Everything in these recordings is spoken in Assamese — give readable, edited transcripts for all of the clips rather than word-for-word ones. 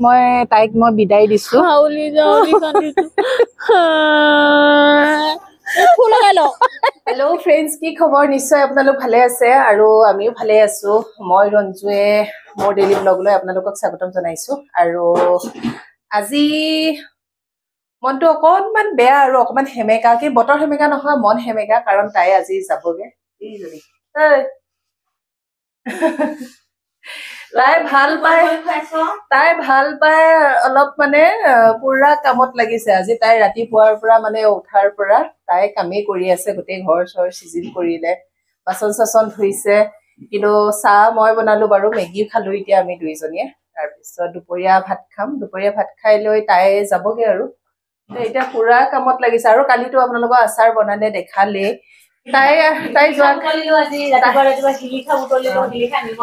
মই তাইক মই বিদায় দিছো হেল্ল' ফ্ৰেণ্ডছ, কি খবৰ? নিশ্চয় আপোনালোক ভালে আছে আৰু আমিও ভালে আছো। মই ৰঞ্জুৱে মোৰ ডেইলি ব্লগলৈ আপোনালোকক স্বাগতম জনাইছো। আৰু আজি মনটো অকণমান বেয়া আৰু অকণমান সেমেকা, কি বতৰ সেমেকা নহয়, মন সেমেকা, কাৰণ তাই আজি যাবগে। তাই ভাল পায় অলপ মানে পুৰা কামত লাগিছে আজি। তাই ৰাতিপুৱাৰ পৰা মানে উঠাৰ পৰা তাই কামেই কৰি আছে, গোটেই ঘৰ চৰ চিজিল কৰিলে, বাচন চাচন ধুইছে। কিন্তু চাহ মই বনালো বাৰু, মেগী খালো এতিয়া আমি দুইজনীয়ে। তাৰপিছত দুপৰীয়া ভাত খাম, দুপৰীয়া ভাত খাই লৈ তাই যাবগে আৰু এতিয়া পুৰা কামত লাগিছে। আৰু কালিতো আপোনালোকৰ আচাৰ বনালে দেখালে। তাই যোৱা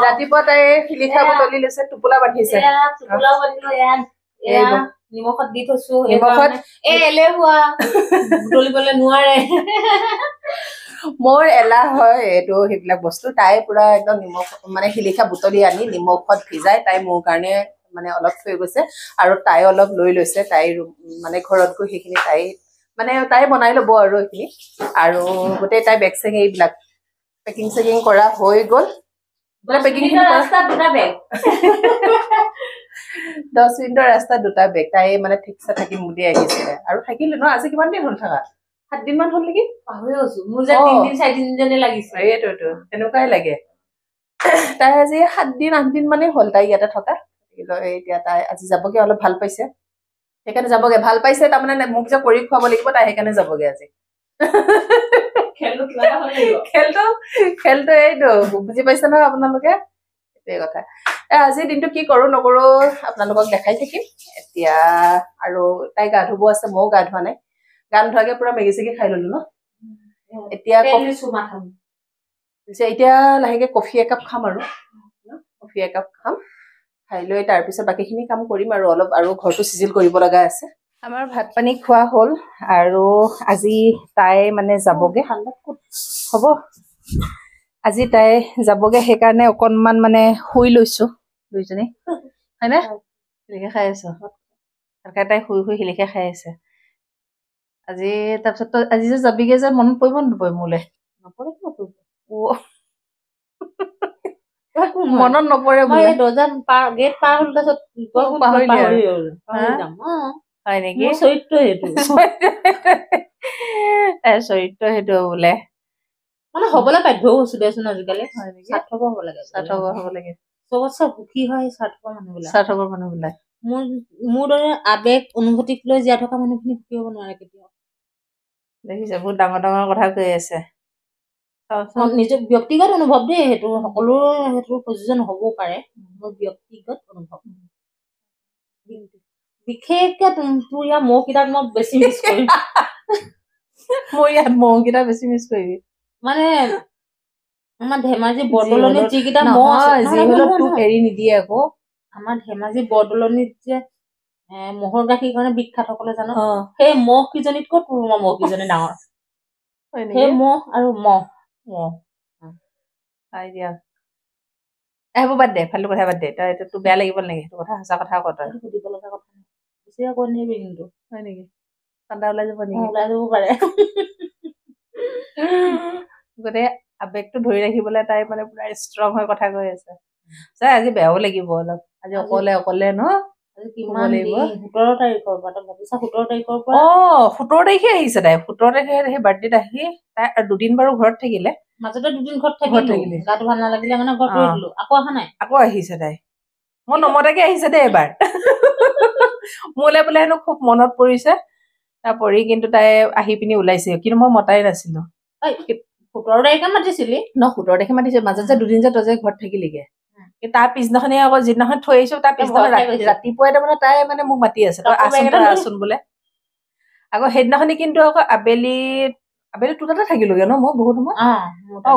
ৰাতিপুৱা তাই শিলিখা বুটলি লৈছে, টোপোলা বান্ধিছে, নিমখত দি থৈছো, নিমখত এলেহুৱা বুটলিবলৈ নোৱাৰে। মোৰ এলাহ হয় এইটো সেইবিলাক বস্তু। তাই পুৰা একদম নিমখ মানে শিলিখা বুটলি আনি নিমখত ভিজাই তাই মোৰ কাৰণে মানে অলপ থৈ গৈছে, আৰু তাই অলপ লৈ লৈছে। তাই মানে ঘৰত গৈ সেইখিনি তাই বনাই লব আৰু এইখিনি। আৰু গোটেই তাই বেগ চেগ এইবিলাক পেকিং চেকিং কৰা হৈ গ'ল। 10 মিনিটৰ ৰাস্তাত 2টা বেগ। 10 মিনিটৰ ৰাস্তাত 2টা বেগ। তাই মানে ঠিকছে থাকিম বুলি আহিছিলে আৰু থাকিলে ন। আজি কিমান দিন হ'ল থাকা? 7 দিন মান হ'ল নেকি, পাহৰি গৈছো। মোৰ যে 3 দিন 4 দিন যেনে লাগিছে। এইটোতো তেনেকুৱাই লাগে। তাই আজি 7 দিন 8 দিন মানে হ'ল তাই ইয়াতে থকা। এতিয়া তাই আজি যাবগে, অলপ ভাল পাইছে সেইকাৰণে যাবগে। ভাল পাইছে তাৰমানে মোক যে কৰি খুৱাব লাগিব, তাই সেইকাৰণে যাবগে আজি। খেলটো এইটো বুজি পাইছে নহয় আপোনালোকে, সেইটোৱে কথা। আজিৰ দিনটো কি কৰো নকৰো আপোনালোকক দেখাই থাকিম এতিয়া। আৰু তাই গা ধুব আছে, ময়ো গা ধোৱা নাই। গা নোধোৱাকে পুৰা মেগি চেগি খাই ললো ন। এতিয়া লাহেকে কফি একাপ খাম, আৰু কফি একাপ খাম, খাই লৈ তাৰপিছত বাকীখিনি কাম কৰিম আৰু অলপ, আৰু ঘৰটো চিজিল কৰিব লগা আছে। আমাৰ ভাত পানী খোৱা হ'ল, আৰু আজি তাই মানে যাবগে। হ'ব, আজি তাই যাবগে, সেইকাৰণে অকনমান মানে শুই লৈছো দুইজনী, হয়নে? শিলিখা খাই আছো, তাই শুই শুই শিলিখা খাই আছে আজি। তাৰপিছত আজি যে যাবিগে যে মনত পৰিব নপৰিব মোলে? মনত নপৰে বোলে। গেট পাৰ হ'ল, তাৰপিছত পাহৰি যাম। হয় নেকি? চৰিত্ৰ সেইটো তাইৰ চৰিত্ৰ সেইটো বোলে। মানে হবলৈ বাধ্য হৈছো দেচোন আজিকালি। স্বাৰ্থপৰ হ'ব লাগে, চবতছে সুখী হয় স্বাৰ্থপৰ মানুহবিলাক। মোৰ দৰে আবেগ অনুভূতিক লৈ জীয়াই থকা মানুহখিনি সুখী হ'ব নোৱাৰে কেতিয়াও। দেখিছে, বহুত ডাঙৰ ডাঙৰ কথা কৈ আছে। নিজৰ ব্যক্তিগত অনুভৱ দেই, সেইটো সকলোৰে সেইটো প্ৰযোজ্য নহবও পাৰে। মোৰ ব্যক্তিগত অনুভৱ। বিশেষকে তোৰ ইয়াৰ মহকেইটাক মই বেছি মিছ কৰিম। মোৰ ইয়াত মহকেইটা বেছি মিছ কৰিবি মানে আমাৰ ধেমাজি বৰদলনিত যিকেইটা মহ আছে, তোক এৰি নিদিয়ে আকৌ। আমাৰ ধেমাজি বৰদলনিত যে মহৰ গাখীৰ কাৰণে বিখ্যাত সকলে জানো, সেই মহ কিজনীতকৈ তোৰ মহ কিজনী ডাঙৰ। সেই মহ আৰু মহ হ'ব বাদ দে, ফাল্টু কথা বাদ দে। তই তোৰ বেয়া লাগিব নেকি? সেইটো কথা সঁচা কথা ক। তই সুধিব লগা কথা নাই, বেছিকে কৈ নিদিবি কিন্তু। হয় নেকি? ঠাণ্ডা ওলাই যাব নেকি? ওলাই যাব পাৰে। গোটেই আবেগটো ধৰি ৰাখিবলৈ তাই মানে পুৰা ষ্ট্ৰং হৈ কথা কৈ আছে। আজি বেয়াও লাগিব অলপ, আজি অকলে ন। 17 তাৰিখৰ পৰা তই ভাবিছা, 17 তাৰিখৰ পৰা 17 তাৰিখে আহিছে তাই। 17 তাৰিখে সেই বাৰ্থডেত আহি তাই 2 দিন বাৰু ঘৰত থাকিলে। মাজতে 2 দিন ঘৰত থাকিলে, গাটো ভাল নালাগিলে মানে ঘৰত ৰৈ দিলো। আকৌ অহা নাই, আকৌ আহিছে তাই। মই নমতাকে আহিছে দেই এবাৰ। মোলে বোলে হেনো খুব মনত পৰিছে, পৰি কিন্তু তাই আহি পিনি ওলাইছে, কিন্তু মই মতাই নাছিলো। 17 তাৰিখে মাতিছিলি ন? 17 তাৰিখে মাতিছে, মাজত যে 2 দিন যে তই যে ঘৰত থাকিলিগে। তাৰ পিছদিনাখনি আকৌ যিদিনাখন থৈ আহিছো, তাৰ পিছদিনাখন ৰাতিপুৱাই তাৰমানে তাই মানে মোক মাতি আছে, তই আছোন বোলে। আকৌ সেইদিনাখনি কিন্তু আকৌ আবেলি তোৰ তাতে থাকিলোগে ন? মই বহুত সময়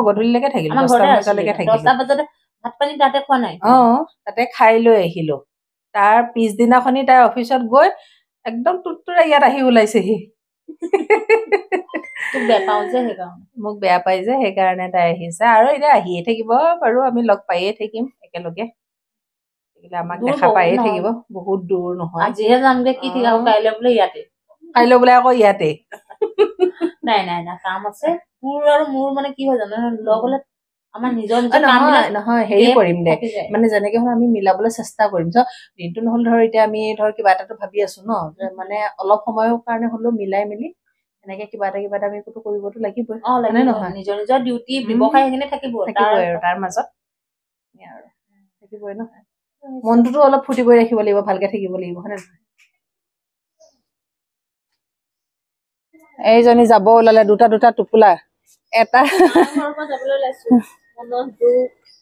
গধূলিলৈকে থাকিলো, 10টা বজালৈকে থাকিলো। 10টা বজাতে ভাত পানী তাতে খোৱা নাই? তাতে খাই লৈ আহিলো। তাৰ পিছদিনাখনি তাই অফিচত গৈ একদম তুৰতুৰা ইয়াত আহি ওলাইছেহি। মোক বেয়া পাই যে সেইকাৰণে তাই আহিছে, আৰু এতিয়া আহিয়ে থাকিব বাৰু, আমি লগ পাইয়ে থাকিম একেলগে। আমাক দেখা পায়ে থাকিব বহুত দূৰ নহয় আজিহে যামগে কি ঠিক আকৌ কাইলৈ বোলে ইয়াতে নাই কাম আছে তোৰ আৰু মোৰ মানে কি হয় জানো লগ হলে আমাৰ নিজৰ কাম নহয় হেৰি কৰিম দে মানে যেনেকে হল আমি মিলাবলৈ চেষ্টা কৰিম দিনটো নহল ধৰ এতিয়া আমি ধৰ কিবা এটাতো ভাবি আছো ন মানে অলপ সময়ৰ কাৰণে হলেও মিলাই মেলি এনেকে কিবা এটা আমি একোটো কৰিবতো লাগিবই নহয় নিজৰ ডিউটি ব্যৱসায় সেইখিনি থাকিবই আৰু তাৰ মাজত আৰু থাকিবই ন মনটোতো অলপ ফুটি কৰি ৰাখিব লাগিব ভালকে থাকিব লাগিব হয় নে নহয় এইজনী যাব ওলালে দুটা টোপোলা এটা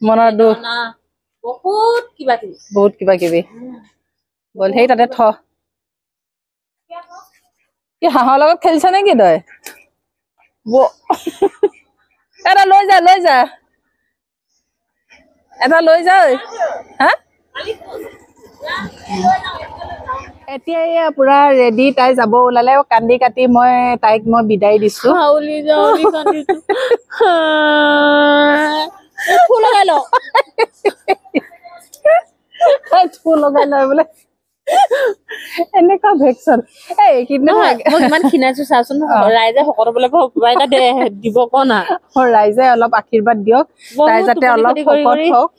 মনৰ দুখ বহুত কিবা কিবি বল সেই তাতে থ কি হাঁহৰ লগত খেলিছ নেকি তই এটা লৈ যা এটা লৈ যা হা এতিয়া এয়া পুৰা ৰেডি তাই যাব ওলালে কান্দি কাটি মই তাইক বিদায় দিছো ফুল লগাই লয় বোলে এনেকুৱা ভেকচন ইমান খিনাইছো চাচোন ৰাইজে শকত হবলৈ কিবা এটা দিব ক না ৰাইজে অলপ আশীৰ্বাদ দিয়ক তাই যাতে অলপ শকত হওক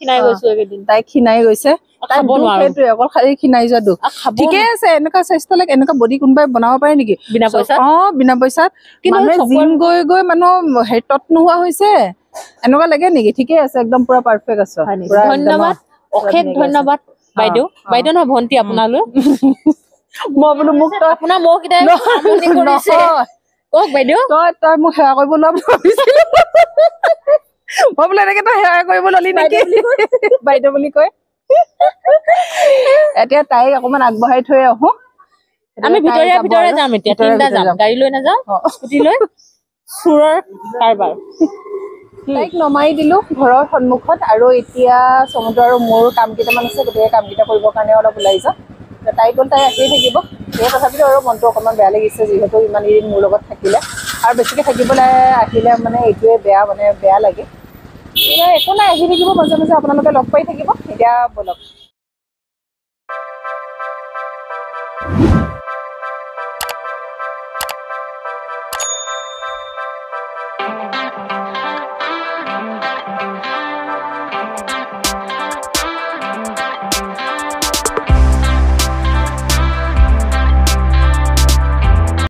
তাই খিনাই গৈছে সেইটোৱে অকল খালি খিনাই যোৱা দুখ ঠিকে আছে এনেকুৱা স্বাস্থ্য লাগে এনেকুৱা বডি কোনোবাই বনাব পাৰে নেকি বিনা পইচাত মানুহে জিম গৈ মানুহ তত নোহোৱা হৈছে এনেকুৱা লাগে নেকি ঠিকে আছে একদম পুৰা পাৰফেক্ট আছে ধন্যবাদ অশেষ ধন্যবাদ বাইদেউ নহয় ভন্টি আপোনালৈ মই বোলো মোক আপোনাৰ মোক কওক বাইদেউ তই মোক সেৱা কৰিব লোৱা মই বোলো এনেকে তই সেৱা কৰিব ললি নেকি বাইদেউ বুলি কয় এতিয়া তাইক অকমান আগবঢ়াই থৈ আহো আমি ভিতৰে যাম এতিয়া তিনিটা যাম গাড়ী লৈ নাযাওঁ স্কুটি লৈ চুৰৰ কাৰবাৰ তাইক নমাই দিলো ঘৰৰ সন্মুখত আৰু এতিয়া সমুদ্ৰ আৰু মোৰ কাম কেইটামান আছে গোটেই কাম কেইটা কৰিবৰ কাৰণে অলপ ওলাই যাওঁ তাই গ'ল তাই আহিয়ে থাকিব সেই তথাপিতো আৰু মনটো অকণমান বেয়া লাগিছে যিহেতু ইমান দিন মোৰ লগত থাকিলে আৰু বেছিকৈ থাকিবলৈ আহিলে মানে এইটোৱে বেয়া লাগে একো নাই আহি থাকিব মাজে মাজে আপোনালোকে লগ পাই থাকিব এতিয়া বলক